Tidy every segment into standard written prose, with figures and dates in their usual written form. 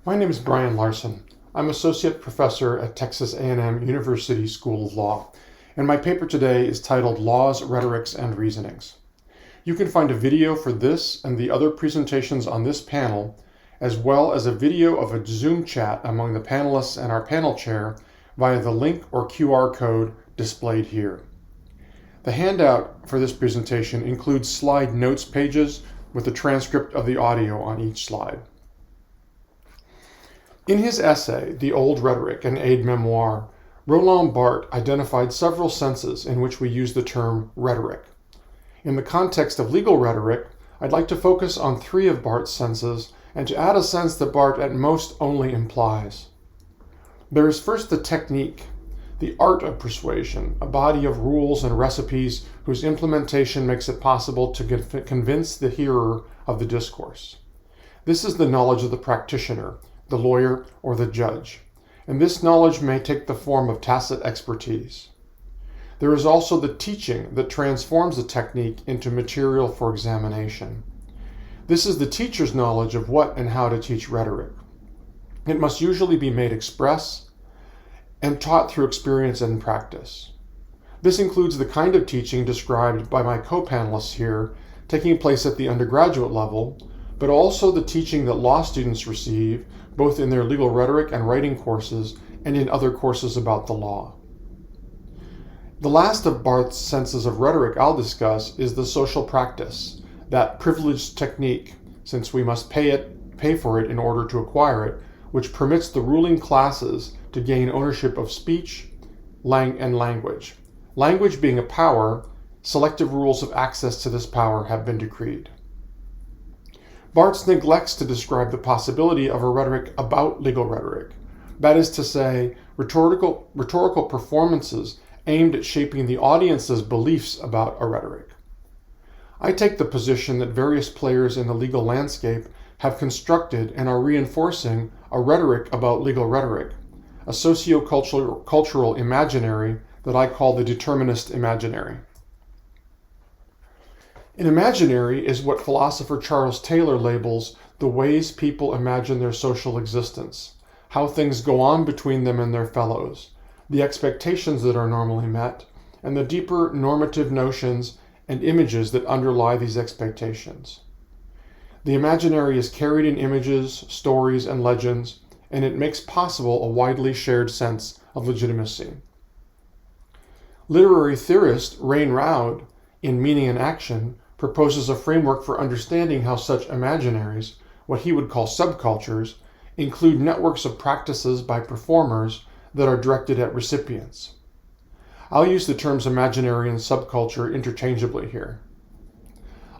My name is Brian Larson. I'm Associate Professor at Texas A&M University School of Law, and my paper today is titled Laws, Rhetorics, and Reasonings. You can find a video for this and the other presentations on this panel, as well as a video of a Zoom chat among the panelists and our panel chair via the link or QR code displayed here. The handout for this presentation includes slide notes pages with a transcript of the audio on each slide. In his essay, The Old Rhetoric, an aide-memoir, Roland Barthes identified several senses in which we use the term rhetoric. In the context of legal rhetoric, I'd like to focus on three of Barthes' senses and to add a sense that Barthes at most only implies. There is first the technique, the art of persuasion, a body of rules and recipes whose implementation makes it possible to convince the hearer of the discourse. This is the knowledge of the practitioner, the lawyer, or the judge, and this knowledge may take the form of tacit expertise. There is also the teaching that transforms the technique into material for examination. This is the teacher's knowledge of what and how to teach rhetoric. It must usually be made express and taught through experience and practice. This includes the kind of teaching described by my co-panelists here, taking place at the undergraduate level, but also the teaching that law students receive both in their legal rhetoric and writing courses and in other courses about the law. The last of Barthes' senses of rhetoric I'll discuss is the social practice, that privileged technique, since we must pay for it in order to acquire it, which permits the ruling classes to gain ownership of speech and language. Language being a power, selective rules of access to this power have been decreed. Barthes neglects to describe the possibility of a rhetoric about legal rhetoric, that is to say, rhetorical performances aimed at shaping the audience's beliefs about a rhetoric. I take the position that various players in the legal landscape have constructed and are reinforcing a rhetoric about legal rhetoric, a socio-cultural imaginary that I call the Determinist Imaginary. An imaginary is what philosopher Charles Taylor labels the ways people imagine their social existence, how things go on between them and their fellows, the expectations that are normally met, and the deeper normative notions and images that underlie these expectations. The imaginary is carried in images, stories, and legends, and it makes possible a widely shared sense of legitimacy. Literary theorist Rain Roud, in Meaning and Action, proposes a framework for understanding how such imaginaries, what he would call subcultures, include networks of practices by performers that are directed at recipients. I'll use the terms imaginary and subculture interchangeably here.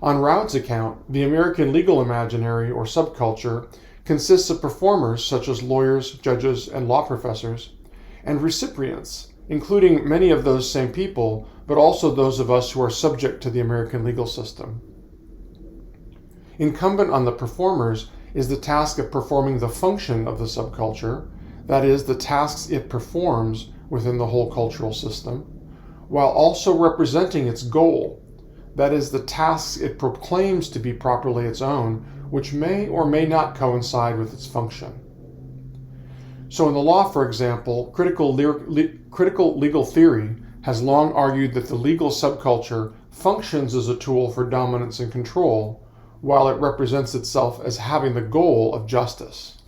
On Roud's account, the American legal imaginary or subculture consists of performers such as lawyers, judges, and law professors, and recipients, including many of those same people, but also those of us who are subject to the American legal system. Incumbent on the performers is the task of performing the function of the subculture, that is, the tasks it performs within the whole cultural system, while also representing its goal, that is, the tasks it proclaims to be properly its own, which may or may not coincide with its function. So in the law, for example, critical legal theory has long argued that the legal subculture functions as a tool for dominance and control, while it represents itself as having the goal of justice.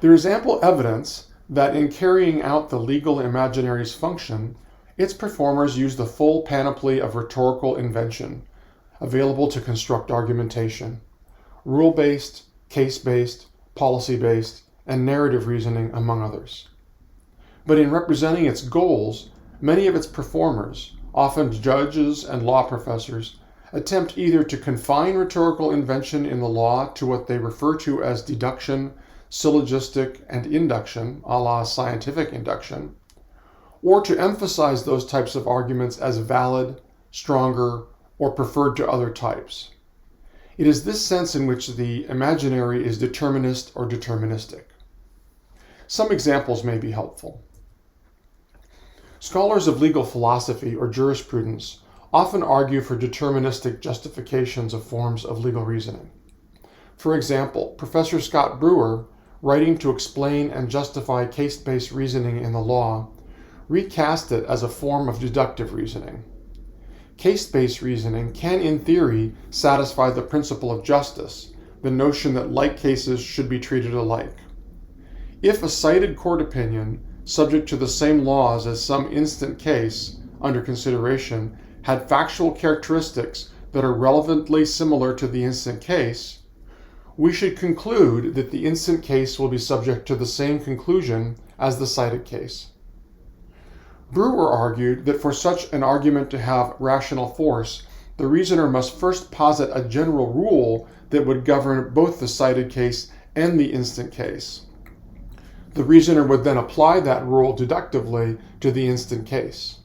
There is ample evidence that in carrying out the legal imaginary's function, its performers use the full panoply of rhetorical invention available to construct argumentation, rule-based, case-based, policy-based, and narrative reasoning, among others. But in representing its goals, many of its performers, often judges and law professors, attempt either to confine rhetorical invention in the law to what they refer to as deduction, syllogistic, and induction, a la scientific induction, or to emphasize those types of arguments as valid, stronger, or preferred to other types. It is this sense in which the imaginary is determinist or deterministic. Some examples may be helpful. Scholars of legal philosophy or jurisprudence often argue for deterministic justifications of forms of legal reasoning. For example, Professor Scott Brewer, writing to explain and justify case-based reasoning in the law, recast it as a form of deductive reasoning. Case-based reasoning can, in theory, satisfy the principle of justice, the notion that like cases should be treated alike. If a cited court opinion, subject to the same laws as some instant case under consideration, had factual characteristics that are relevantly similar to the instant case, we should conclude that the instant case will be subject to the same conclusion as the cited case. Brewer argued that for such an argument to have rational force, the reasoner must first posit a general rule that would govern both the cited case and the instant case. The reasoner would then apply that rule deductively to the instant case.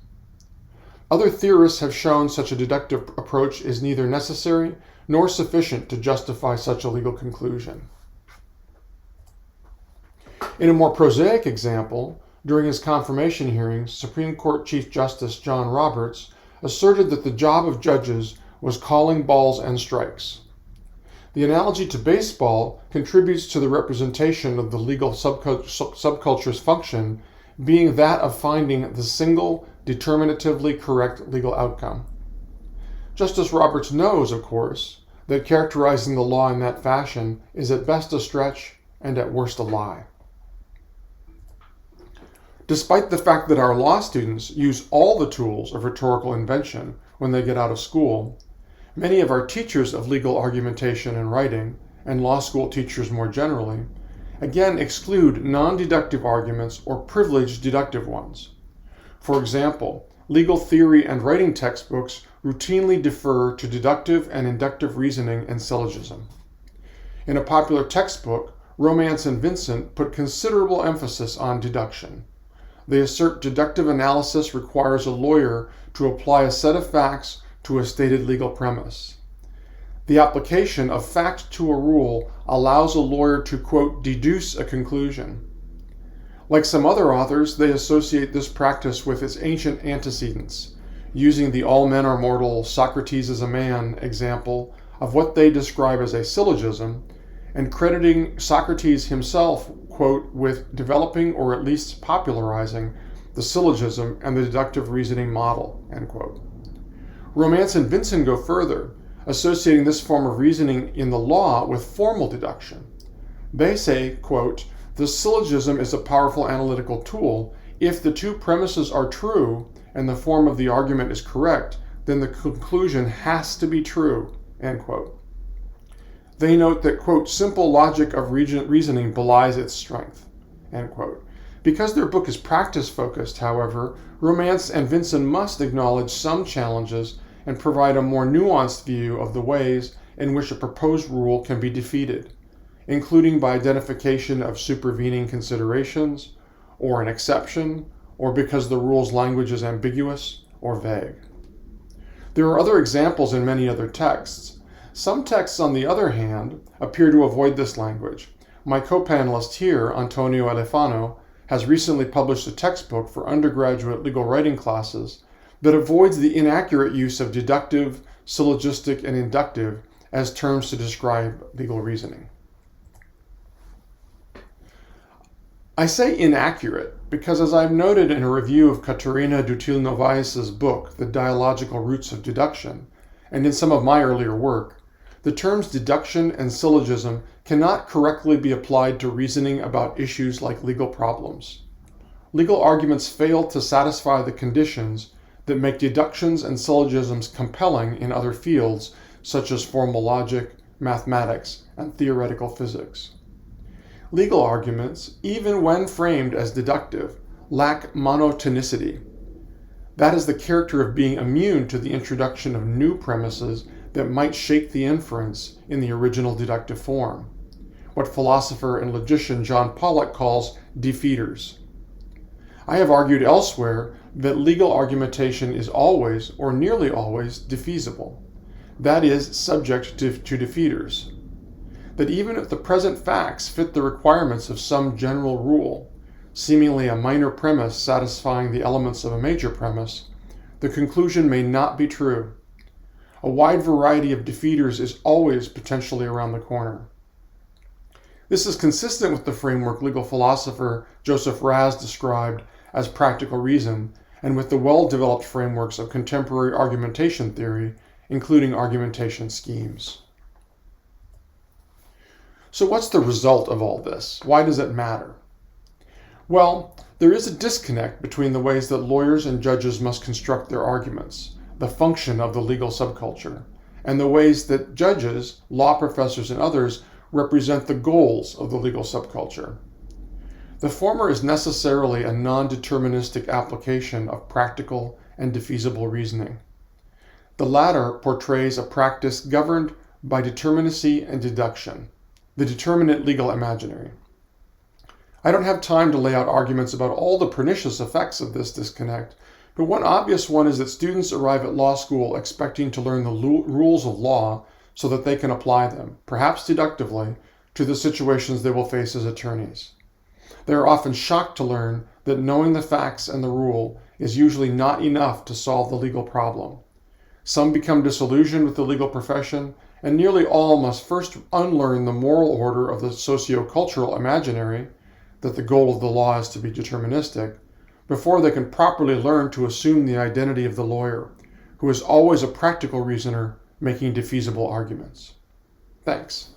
Other theorists have shown such a deductive approach is neither necessary nor sufficient to justify such a legal conclusion. In a more prosaic example, during his confirmation hearings, Supreme Court Chief Justice John Roberts asserted that the job of judges was calling balls and strikes. The analogy to baseball contributes to the representation of the legal subculture's function being that of finding the single, determinatively correct legal outcome. Justice Roberts knows, of course, that characterizing the law in that fashion is at best a stretch and at worst a lie. Despite the fact that our law students use all the tools of rhetorical invention when they get out of school, many of our teachers of legal argumentation and writing, and law school teachers more generally, again exclude non-deductive arguments or privileged deductive ones. For example, legal theory and writing textbooks routinely defer to deductive and inductive reasoning and syllogism. In a popular textbook, Romance and Vincent put considerable emphasis on deduction. They assert deductive analysis requires a lawyer to apply a set of facts to a stated legal premise. The application of fact to a rule allows a lawyer to, quote, deduce a conclusion. Like some other authors, they associate this practice with its ancient antecedents, using the all men are mortal, Socrates is a man example of what they describe as a syllogism, and crediting Socrates himself, quote, with developing or at least popularizing the syllogism and the deductive reasoning model, end quote. Romance and Vincent go further, associating this form of reasoning in the law with formal deduction. They say, quote, the syllogism is a powerful analytical tool. If the two premises are true and the form of the argument is correct, then the conclusion has to be true, end quote. They note that, quote, simple logic of reasoning belies its strength, end quote. Because their book is practice-focused, however, Romance and Vincent must acknowledge some challenges and provide a more nuanced view of the ways in which a proposed rule can be defeated, including by identification of supervening considerations, or an exception, or because the rule's language is ambiguous or vague. There are other examples in many other texts. Some texts, on the other hand, appear to avoid this language. My co-panelist here, Antonio Alefano, has recently published a textbook for undergraduate legal writing classes that avoids the inaccurate use of deductive, syllogistic, and inductive as terms to describe legal reasoning. I say inaccurate because, as I've noted in a review of Katerina Dutil-Novaes's book, The Dialogical Roots of Deduction, and in some of my earlier work, the terms deduction and syllogism cannot correctly be applied to reasoning about issues like legal problems. Legal arguments fail to satisfy the conditions that make deductions and syllogisms compelling in other fields, such as formal logic, mathematics, and theoretical physics. Legal arguments, even when framed as deductive, lack monotonicity. That is the character of being immune to the introduction of new premises that might shake the inference in the original deductive form, what philosopher and logician John Pollock calls defeaters. I have argued elsewhere that legal argumentation is always, or nearly always, defeasible, that is, subject to defeaters. That even if the present facts fit the requirements of some general rule, seemingly a minor premise satisfying the elements of a major premise, the conclusion may not be true. A wide variety of defeaters is always potentially around the corner. This is consistent with the framework legal philosopher Joseph Raz described as practical reason, and with the well-developed frameworks of contemporary argumentation theory, including argumentation schemes. So what's the result of all this? Why does it matter? Well, there is a disconnect between the ways that lawyers and judges must construct their arguments, the function of the legal subculture, and the ways that judges, law professors, and others represent the goals of the legal subculture. The former is necessarily a non-deterministic application of practical and defeasible reasoning. The latter portrays a practice governed by determinacy and deduction, the determinate legal imaginary. I don't have time to lay out arguments about all the pernicious effects of this disconnect, but one obvious one is that students arrive at law school expecting to learn the rules of law so that they can apply them, perhaps deductively, to the situations they will face as attorneys. They are often shocked to learn that knowing the facts and the rule is usually not enough to solve the legal problem. Some become disillusioned with the legal profession, and nearly all must first unlearn the moral order of the socio-cultural imaginary, that the goal of the law is to be deterministic, before they can properly learn to assume the identity of the lawyer, who is always a practical reasoner making defeasible arguments. Thanks.